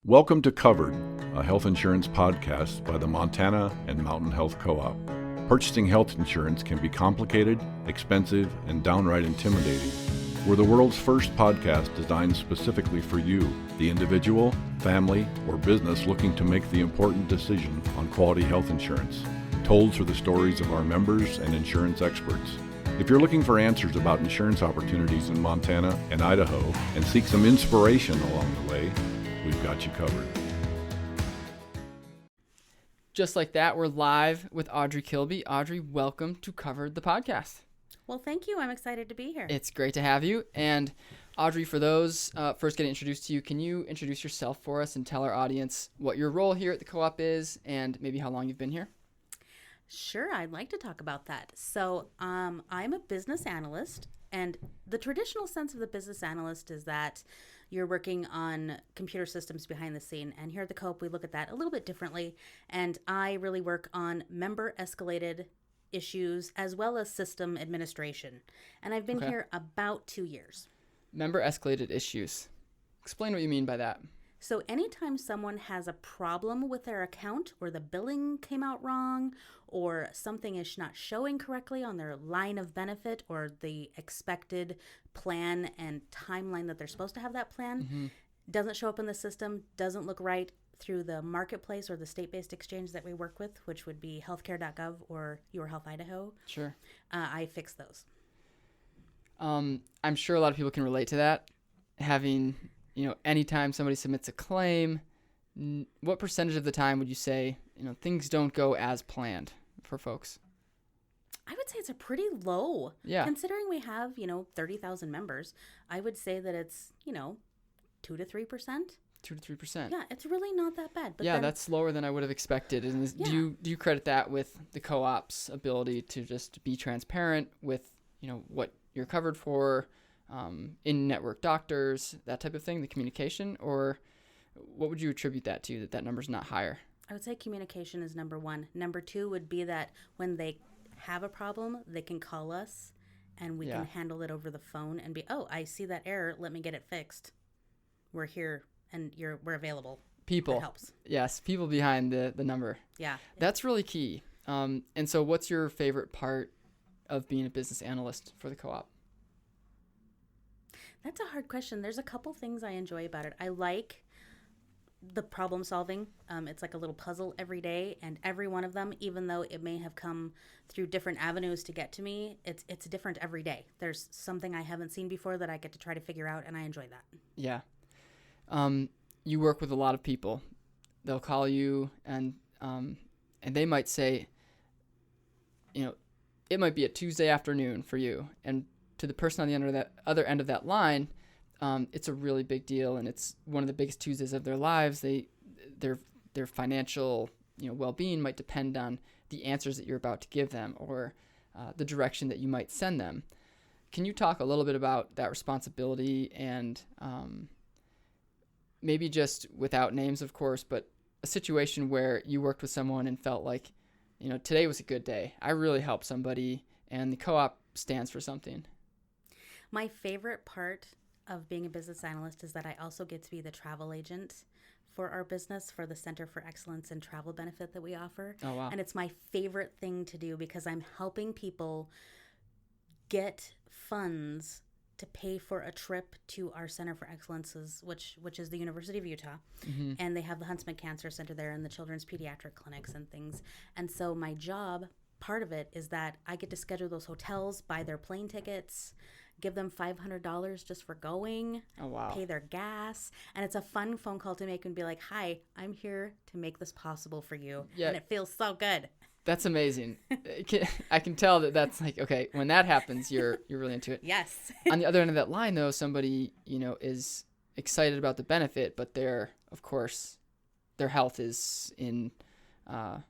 Welcome to Covered, a health insurance podcast by the Montana and Mountain Health Co-op. Purchasing health insurance can be complicated, expensive, and downright intimidating. We're the world's first podcast designed specifically for you, the individual, family, or business looking to make the important decision on quality health insurance, told through the stories of our members and insurance experts. If you're looking for answers about insurance opportunities in Montana and Idaho and seek some inspiration along the way, we've got you covered. Just like that, we're live with Audree Kilbey. Audree, welcome to Covered the podcast. Well, thank you. I'm excited to be here. It's great to have you. And Audree, for those first getting introduced to you, can you introduce yourself for us and tell our audience what your role here at the co-op is and maybe how long you've been here? Sure, I'd like to talk about that. So I'm a business analyst, and the traditional sense of the business analyst is that you're working on computer systems behind the scene. And here at the co-op, we look at that a little bit differently. And I really work on member-escalated issues as well as system administration. And I've been here about 2 years. Member-escalated issues. Explain what you mean by that. So anytime someone has a problem with their account, or the billing came out wrong, or something is not showing correctly on their line of benefit or the expected plan and timeline that they're supposed to have that plan, doesn't show up in the system, doesn't look right through the marketplace or the state-based exchange that we work with, which would be healthcare.gov or Your Health Idaho. Sure. I fix those. I'm sure a lot of people can relate to that. Having, anytime somebody submits a claim, what percentage of the time would you say, things don't go as planned for folks? I would say it's a pretty low. Yeah. Considering we have, 30,000 members, I would say that it's, 2 to 3%. 2 to 3%. Yeah, it's really not that bad. But yeah, that's lower than I would have expected. And do you credit that with the co-op's ability to just be transparent with, what you're covered for, in-network doctors, that type of thing, the communication? Or what would you attribute that to, that number's not higher? I would say communication is number one. Number two would be that when they have a problem, they can call us and we can handle it over the phone and be, I see that error. Let me get it fixed. We're here and we're available. People. That helps. Yes, people behind the number. Yeah. That's really key. And so what's your favorite part of being a business analyst for the co-op? That's a hard question. There's a couple things I enjoy about it. I like the problem solving. It's like a little puzzle every day, and every one of them, even though it may have come through different avenues to get to me, it's different every day. There's something I haven't seen before that I get to try to figure out, and I enjoy that. Yeah. You work with a lot of people. They'll call you and they might say, it might be a Tuesday afternoon for you, and to the person on the other end of that line, it's a really big deal, and it's one of the biggest Tuesdays of their lives. Their financial well-being might depend on the answers that you're about to give them, or the direction that you might send them. Can you talk a little bit about that responsibility and maybe just without names, of course, but a situation where you worked with someone and felt like, today was a good day. I really helped somebody, and the co-op stands for something. My favorite part of being a business analyst is that I also get to be the travel agent for our business, for the Center for Excellence in Travel benefit that we offer. Oh, wow. And it's my favorite thing to do because I'm helping people get funds to pay for a trip to our Center for Excellences, which is the University of Utah. Mm-hmm. And they have the Huntsman Cancer Center there and the children's pediatric clinics and things. And so my job, part of it, is that I get to schedule those hotels, buy their plane tickets, give them $500 just for going, pay their gas. And it's a fun phone call to make and be like, hi, I'm here to make this possible for you. Yeah. And it feels so good. That's amazing. I can tell that's like, okay, when that happens, you're really into it. Yes. On the other end of that line, though, somebody, is excited about the benefit, but of course, their health is in, a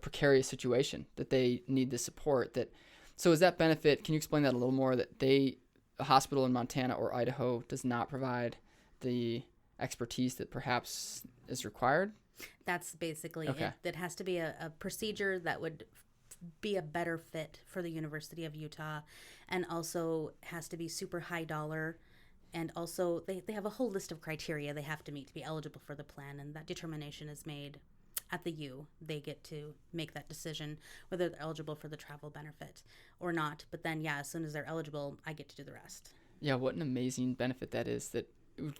precarious situation that they need the support. So is that benefit, can you explain that a little more, that a hospital in Montana or Idaho does not provide the expertise that perhaps is required? That's basically it. That has to be a procedure that would be a better fit for the University of Utah, and also has to be super high dollar And also, they have a whole list of criteria they have to meet to be eligible for the plan, and that determination is made at the U. They get to make that decision whether they're eligible for the travel benefit or not. But then, yeah, as soon as they're eligible, I get to do the rest. Yeah, what an amazing benefit that is. That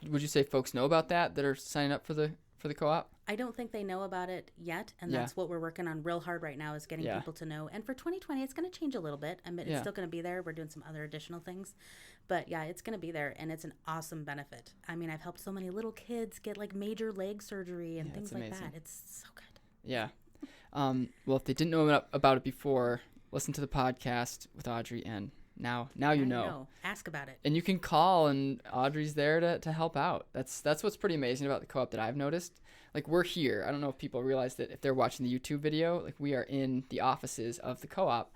would you say folks know about that are signing up for the co-op? I don't think they know about it yet, and that's what we're working on real hard right now, is getting people to know. And for 2020, it's going to change a little bit. I mean, it's still going to be there. We're doing some other additional things. But yeah, it's going to be there, and it's an awesome benefit. I mean, I've helped so many little kids get like major leg surgery and things like that. It's so good. Yeah. Well, if they didn't know about it before, listen to the podcast with Audree, and now you know. Ask about it. And you can call, and Audree's there to help out. That's what's pretty amazing about the co-op that I've noticed. Like, we're here. I don't know if people realize that if they're watching the YouTube video, like, we are in the offices of the co-op.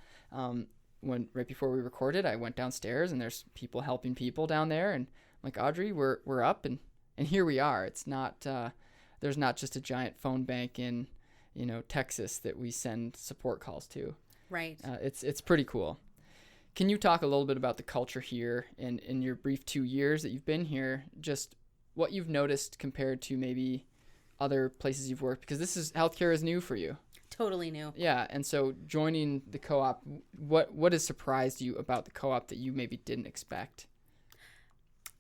Right before we recorded, I went downstairs, and there's people helping people down there, and I'm like, Audree, we're up, and here we are. It's not there's not just a giant phone bank in Texas that we send support calls to. Right. It's pretty cool. Can you talk a little bit about the culture here and in your brief 2 years that you've been here, just what you've noticed compared to maybe other places you've worked? Because healthcare is new for you. Totally new. Yeah, and so joining the co-op, what has surprised you about the co-op that you maybe didn't expect?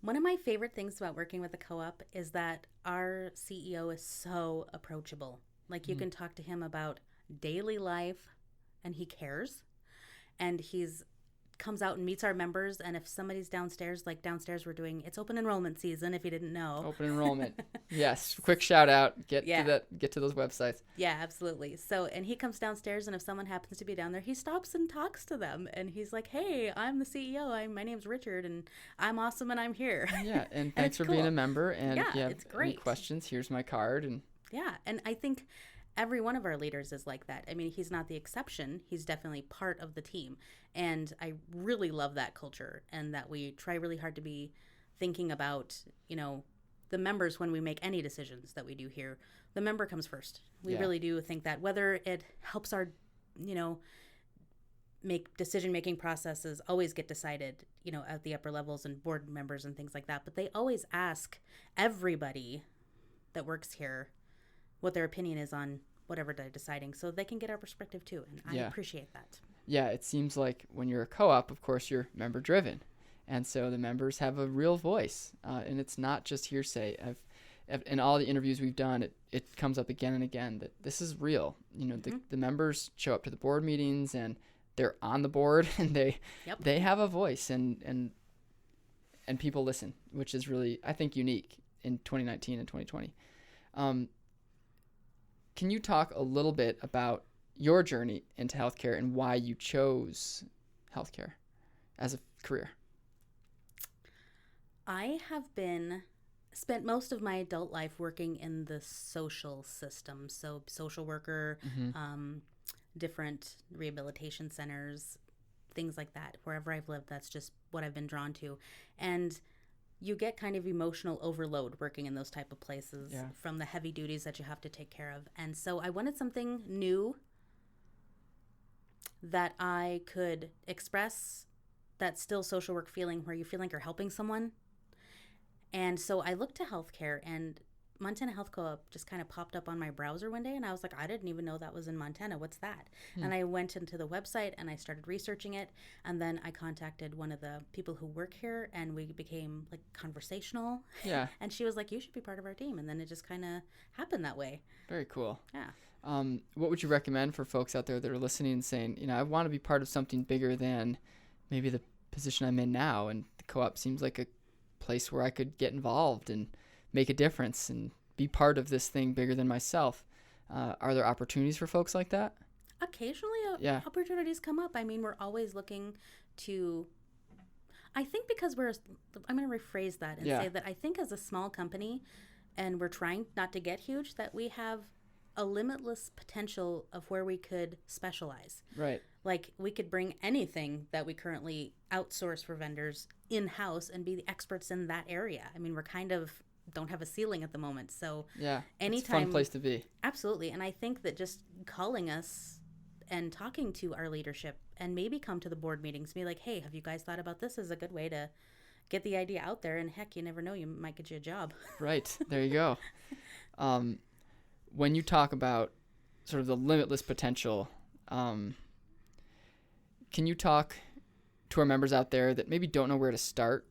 One of my favorite things about working with the co-op is that our CEO is so approachable. Like, you can talk to him about daily life, and he cares. And comes out and meets our members, and if somebody's downstairs, like downstairs we're doing, it's open enrollment season, if you didn't know. Open enrollment. Yes. Quick shout out. Get to those websites. Yeah, absolutely. So, and he comes downstairs, and if someone happens to be down there, he stops and talks to them, and he's like, hey, I'm the CEO. My name's Richard, and I'm awesome, and I'm here. Yeah, and thanks for being a member, and if you have it's great. Any questions, here's my card. And yeah, and I think every one of our leaders is like that. I mean, he's not the exception. He's definitely part of the team. And I really love that culture, and that we try really hard to be thinking about, the members when we make any decisions that we do here. The member comes first. We really do think that, whether it helps our, make decision-making processes always get decided, at the upper levels and board members and things like that. But they always ask everybody that works here what their opinion is on whatever they're deciding, so they can get our perspective too, and I appreciate that. Yeah, it seems like when you're a co-op, of course, you're member-driven, and so the members have a real voice, and it's not just hearsay. In all the interviews we've done, it comes up again and again that this is real. The members show up to the board meetings, and they're on the board, and they have a voice, and people listen, which is really, I think, unique in 2019 and 2020. Can you talk a little bit about your journey into healthcare and why you chose healthcare as a career? I have spent most of my adult life working in the social system, so social worker, different rehabilitation centers, things like that. Wherever I've lived, that's just what I've been drawn to. And you get kind of emotional overload working in those type of places from the heavy duties that you have to take care of. And so I wanted something new that I could express that still social work feeling, where you feel like you're helping someone. And so I looked to healthcare, and Montana Health Co-op just kind of popped up on my browser one day, and I was like, I didn't even know that was in Montana. What's that? And I went into the website, and I started researching it, and then I contacted one of the people who work here, and we became like conversational. Yeah. And she was like, you should be part of our team, and then it just kind of happened that way. Very cool. Yeah. What would you recommend for folks out there that are listening and saying, I want to be part of something bigger than maybe the position I'm in now, and the co-op seems like a place where I could get involved and make a difference and be part of this thing bigger than myself? Are there opportunities for folks like that? Occasionally opportunities come up. I mean, we're always looking to, I think because I'm going to rephrase that and say that I think as a small company, and we're trying not to get huge, that we have a limitless potential of where we could specialize. Right. Like, we could bring anything that we currently outsource for vendors in-house and be the experts in that area. I mean, we're kind of don't have a ceiling at the moment. So anytime, it's a fun place to be. Absolutely. And I think that just calling us and talking to our leadership, and maybe come to the board meetings, be like, hey, have you guys thought about this as a good way to get the idea out there, and heck, you never know, you might get you a job. Right. There you go. When you talk about sort of the limitless potential, can you talk to our members out there that maybe don't know where to start,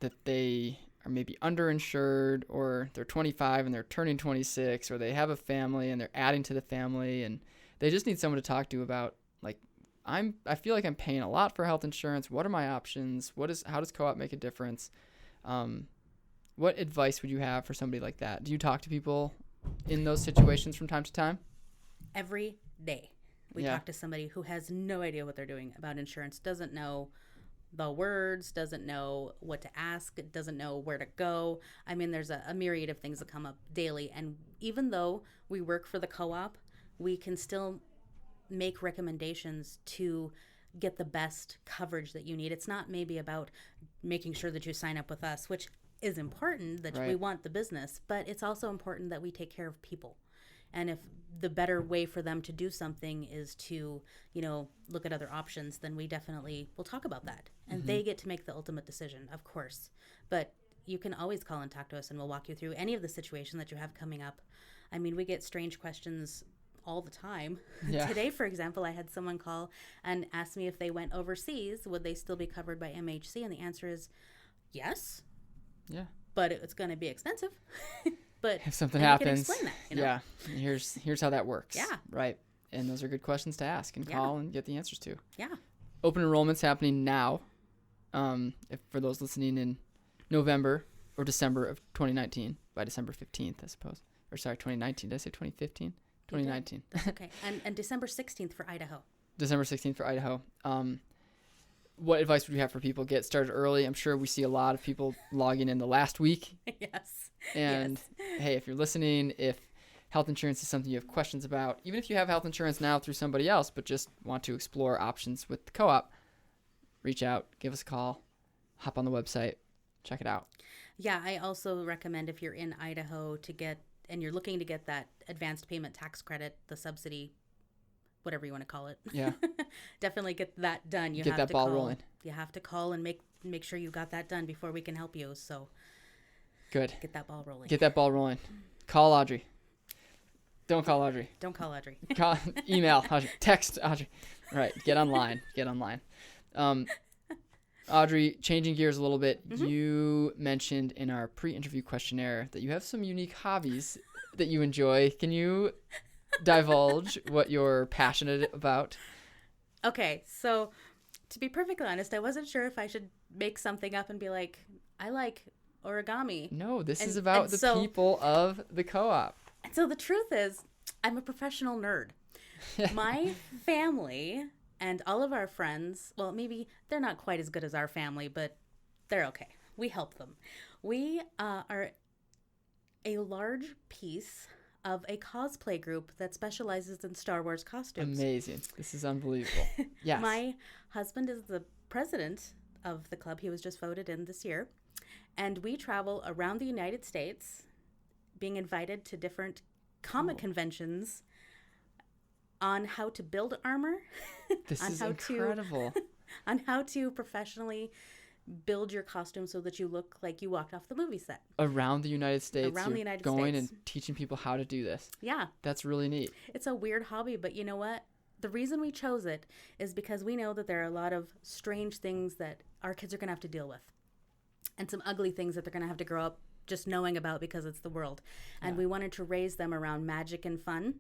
that they are maybe underinsured, or they're 25 and they're turning 26, or they have a family and they're adding to the family and they just need someone to talk to about, like, I feel like I'm paying a lot for health insurance. What are my options? How does co-op make a difference? What advice would you have for somebody like that? Do you talk to people in those situations from time to time? Every day we talk to somebody who has no idea what they're doing about insurance, doesn't know the words, doesn't know what to ask, doesn't know where to go. I mean, there's a myriad of things that come up daily. And even though we work for the co-op, we can still make recommendations to get the best coverage that you need. It's not maybe about making sure that you sign up with us, which is important, that we want the business, but it's also important that we take care of people. And if the better way for them to do something is to, look at other options, then we definitely will talk about that. And they get to make the ultimate decision, of course. But you can always call and talk to us, and we'll walk you through any of the situation that you have coming up. I mean, we get strange questions all the time. Yeah. Today, for example, I had someone call and ask me if they went overseas, would they still be covered by MHC? And the answer is yes. Yeah. But it's going to be expensive. But if something happens, explain that, yeah, here's how that works. Yeah. Right. And those are good questions to ask and call and get the answers to. Yeah. Open enrollment's happening now. If for those listening in November or December of 2019, by December 15th, I suppose. Or sorry, 2019. Did I say 2015? 2019. That's okay. And December 16th for Idaho. December 16th for Idaho. What advice would you have for people? Get started early. I'm sure we see a lot of people logging in the last week. Yes. And hey, if you're listening, if health insurance is something you have questions about, even if you have health insurance now through somebody else, but just want to explore options with the co-op, reach out, give us a call, hop on the website, check it out. Yeah, I also recommend if you're in Idaho and you're looking to get that advanced payment tax credit, the subsidy, whatever you want to call it. Yeah. Definitely get that done. You get have that to ball call. rolling. You have to call and make sure you got that done before we can help you. So good. Get that ball rolling. Get that ball rolling. Call Audrey. Don't call Audrey. Don't call Audrey. Email Audrey. Text Audrey. All right. Get online. Audrey, changing gears a little bit, you mentioned in our pre-interview questionnaire that you have some unique hobbies that you enjoy. Can you divulge what you're passionate about? Okay, so to be perfectly honest, I wasn't sure if I should make something up and be like, I like origami. No, this is about the people of the co-op. So the truth is, I'm a professional nerd. My family and all of our friends, well, maybe they're not quite as good as our family, but they're okay. We help them. We are a large piece of a cosplay group that specializes in Star Wars costumes. Amazing. This is unbelievable. Yes. My husband is the president of the club. He was just voted in this year. And we travel around the United States, being invited to different comic conventions on how to build armor. This is incredible. On how to professionally build your costume so that you look like you walked off the movie set. Around the United States. Going States. And teaching people how to do this. Yeah. That's really neat. It's a weird hobby, but you know what? The reason we chose it is because we know that there are a lot of strange things that our kids are going to have to deal with. And some ugly things that they're going to have to grow up just knowing about because it's the world. And we wanted to raise them around magic and fun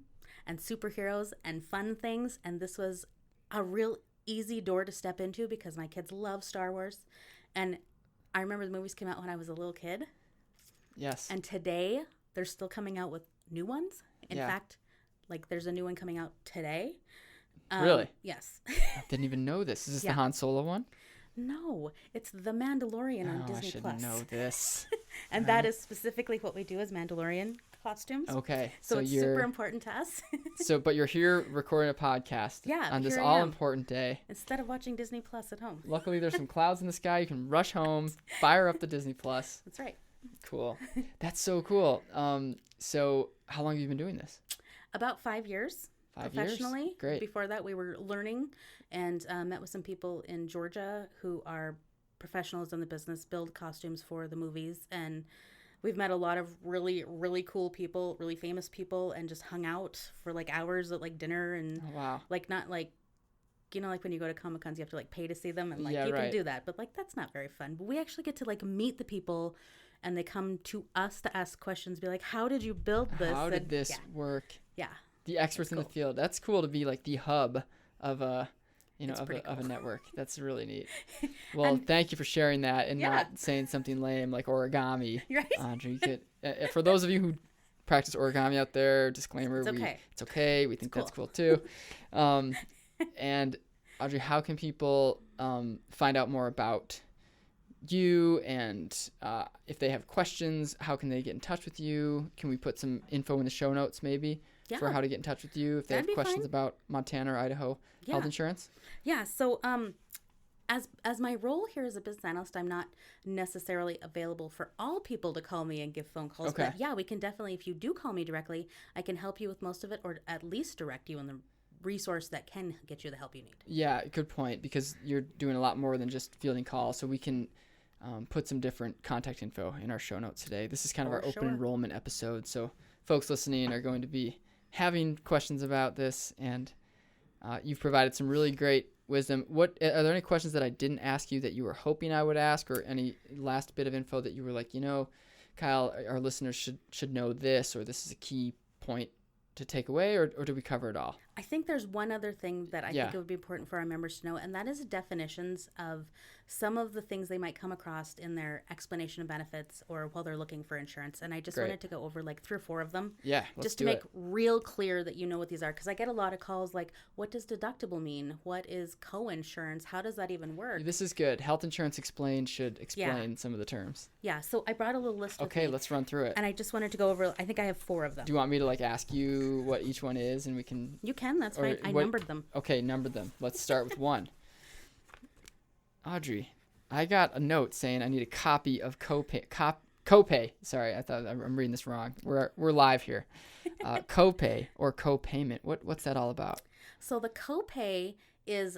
and superheroes and fun things. And this was a real easy door to step into because my kids love Star Wars. And I remember the movies came out when I was a little kid. Yes. And today they're still coming out with new ones. In fact, like there's a new one coming out today. Really? Yes. I didn't even know this. Is this the Han Solo one? No, it's The Mandalorian on Disney+. I should know this. And that is specifically what we do as Mandalorian costumes. Okay. So it's super important to us. But you're here recording a podcast on this all-important day. Instead of watching Disney+ at home. Luckily, there's some clouds in the sky. You can rush home, fire up the Disney+. That's right. Cool. That's so cool. So how long have you been doing this? About 5 years. 5 years? Professionally. Great. Before that, we were learning and met with some people in Georgia who are professionals in the business build costumes for the movies, and we've met a lot of really, really cool people, really famous people, and just hung out for like hours at like dinner and Oh, wow. like not like, you know, like when you go to Comic-Cons, you have to like pay to see them, and like Yeah, you right. can do that, but like that's not very fun. But we actually get to like meet the people, and they come to us to ask questions, be like, how did you build this? How did And this yeah, work? yeah. The experts in the cool. field. That's cool to be like the hub of a, you know, It's of pretty a cool. network. That's really neat. Well, And- thank you for sharing that and Yeah. not saying something lame like origami. Right? Audrey, you could, for those of you who practice origami out there, disclaimer, It's okay. it's okay. We think cool. that's cool too. And Audrey, how can people find out more about you, and if they have questions, how can they get in touch with you? Can we put some info in the show notes maybe for how to get in touch with you if they That'd have be questions fine. about Montana or Idaho health Yeah. insurance? Yeah. So, as my role here as a business analyst, I'm not necessarily available for all people to call me and give phone calls. Okay. But yeah, we can definitely, if you do call me directly, I can help you with most of it, or at least direct you in the resource that can get you the help you need. Yeah, good point, because you're doing a lot more than just fielding calls, so we can put some different contact info in our show notes today. This is kind of For our open sure. enrollment episode, so folks listening are going to be having questions about this, and you've provided some really great wisdom. What are there any questions that I didn't ask you that you were hoping I would ask, or any last bit of info that you were like, you know, Kyle, our listeners should know this, or this is a key point to take away, or do we cover it all? I think there's one other thing that I Yeah. think it would be important for our members to know, and that is definitions of some of the things they might come across in their explanation of benefits or while they're looking for insurance. And I just Great. wanted to go over like 3 or 4 of them. Yeah, let's Just to do make it. real clear that you know what these are, because I get a lot of calls like, what does deductible mean? What is co-insurance? How does that even work? This is good. Health Insurance Explained should explain some of the terms. Yeah, so I brought a little list with Okay, me, let's run through it. and I just wanted to go over, I think I have 4 of them. Do you want me to like ask you what each one is, and we can? You can, that's or fine. I what- numbered them. Okay, number them. Let's start with 1. Audrey, I got a note saying I need a copy of copay. Sorry, I thought I'm reading this wrong. We're live here. Copay or copayment. What's that all about? So the copay is,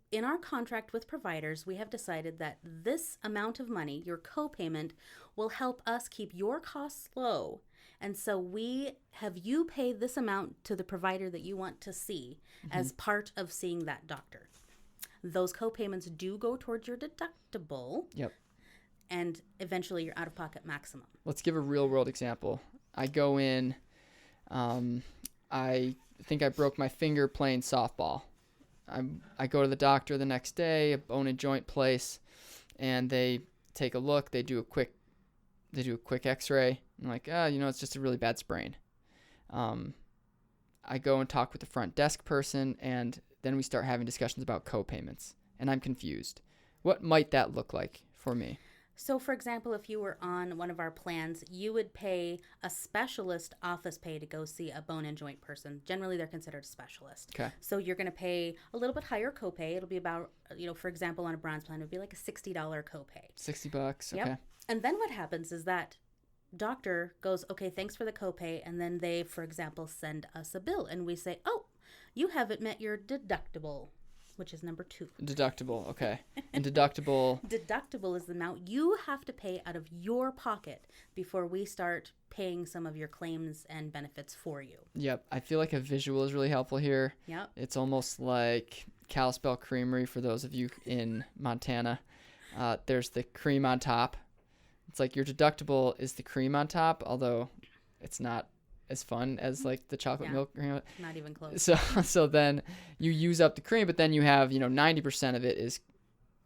in our contract with providers, we have decided that this amount of money, your copayment, will help us keep your costs low. And so we have you pay this amount to the provider that you want to see as part of seeing that doctor. Those copayments do go towards your deductible Yep. and eventually your out-of-pocket maximum. Let's give a real-world example. I go in. I think I broke my finger playing softball. I go to the doctor the next day, a bone and joint place, and they take a look. They do a quick X-ray. I'm like, it's just a really bad sprain. I go and talk with the front desk person, and then we start having discussions about co-payments, and I'm confused. What might that look like for me? So, for example, if you were on one of our plans, you would pay a specialist office pay to go see a bone and joint person. Generally, they're considered a specialist. Okay. So you're going to pay a little bit higher copay. It'll be about, for example, on a bronze plan, it would be like a $60 copay. $60. Yep. Okay. And then what happens is that doctor goes, okay, thanks for the copay. And then they, for example, send us a bill. And we say, oh, you haven't met your deductible, which is number 2. Deductible. Okay. And deductible. Deductible is the amount you have to pay out of your pocket before we start paying some of your claims and benefits for you. Yep. I feel like a visual is really helpful here. Yep. It's almost like Kalispell Creamery for those of you in Montana. There's the cream on top. It's like your deductible is the cream on top, although it's not as fun as like the chocolate milk cream. Not even close. So then you use up the cream, but then you have 90% of it is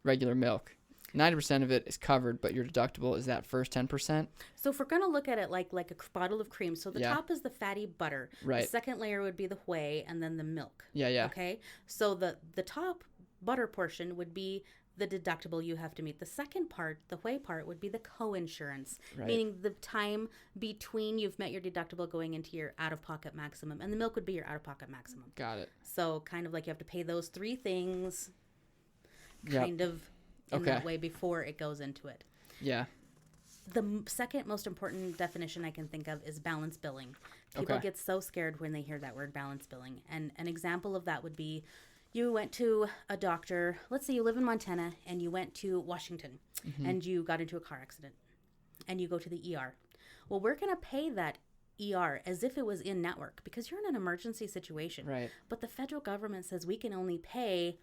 regular milk. 90% of it is covered, but your deductible is that first 10%. So if we're going to look at it like a bottle of cream, so the top is the fatty butter. Right. The second layer would be the whey and then the milk. Yeah. Okay. So the top butter portion would be the deductible you have to meet. The second part, the whey part, would be the co-insurance, meaning the time between you've met your deductible going into your out-of-pocket maximum, and the milk would be your out-of-pocket maximum. Got it. So kind of like you have to pay those 3 things kind of in that way before it goes into it. Yeah. The second most important definition I can think of is balance billing. People get so scared when they hear that word balance billing. And an example of that would be You went to a doctor. Let's say you live in Montana and you went to Washington and you got into a car accident and you go to the ER. Well, we're going to pay that ER as if it was in network because you're in an emergency situation. Right. But the federal government says we can only pay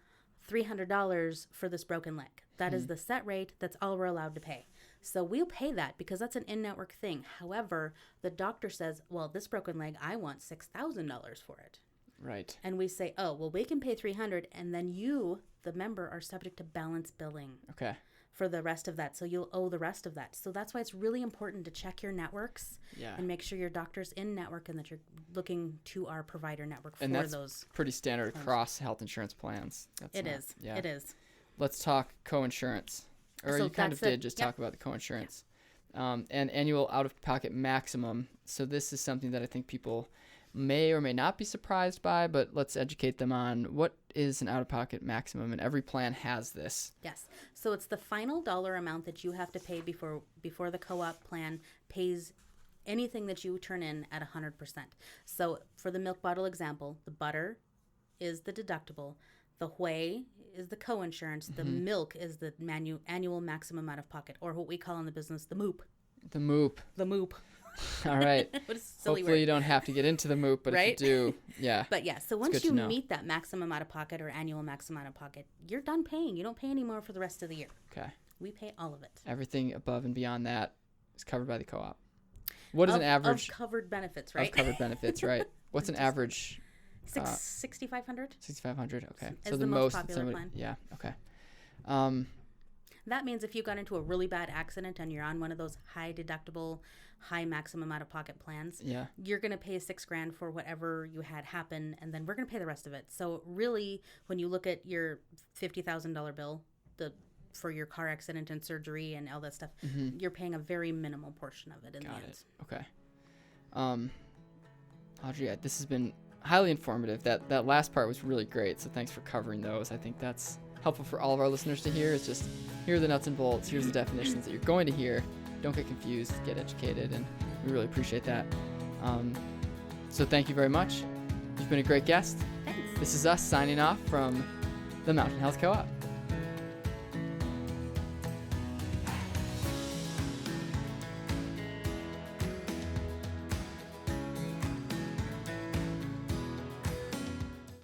$300 for this broken leg. That is the set rate. That's all we're allowed to pay. So we'll pay that because that's an in-network thing. However, the doctor says, well, this broken leg, I want $6,000 for it. Right. And we say, oh, well, we can pay $300, and then you, the member, are subject to balance billing. Okay. For the rest of that. So you'll owe the rest of that. So that's why it's really important to check your networks and make sure your doctor's in network and that you're looking to our provider network for and that's those. Pretty standard across health insurance plans. It is. It is. Let's talk coinsurance. Or So you kind of did just yep. talk about the coinsurance. And annual out-of-pocket maximum. So this is something that I think people may or may not be surprised by, but let's educate them on what is an out-of-pocket maximum, and every plan has this. Yes. So it's the final dollar amount that you have to pay before the co-op plan pays anything that you turn in at 100%. So for the milk bottle example, the butter is the deductible, the whey is the co-insurance, the milk is the annual maximum out-of-pocket, or what we call in the business the MOOP. The MOOP. The MOOP. All right. What a silly Hopefully word. you don't have to get into the MOOP, but Right? if you do, yeah. But yeah, so once you meet that maximum out of pocket or annual maximum out of pocket, you're done paying. You don't pay anymore for the rest of the year. Okay. We pay all of it. Everything above and beyond that is covered by the co-op. What is an average? Of covered benefits, right? Of covered benefits, right. What's an average? 6,500? 6,500, okay. Is So the most popular somebody, plan. yeah, okay. That means if you got into a really bad accident and you're on one of those high deductible, high maximum out of pocket plans, you're going to pay $6,000 for whatever you had happen, and then we're going to pay the rest of it. So really, when you look at your $50,000 bill, for your car accident and surgery and all that stuff, you're paying a very minimal portion of it in the end. Okay. Audree, this has been highly informative. That last part was really great, so thanks for covering those. I think that's helpful for all of our listeners to hear. It's just, here are the nuts and bolts, here's the definitions that you're going to hear. Don't get confused, get educated, and we really appreciate that. So thank you very much. You've been a great guest. Thanks. This is us signing off from the Mountain Health Co-op.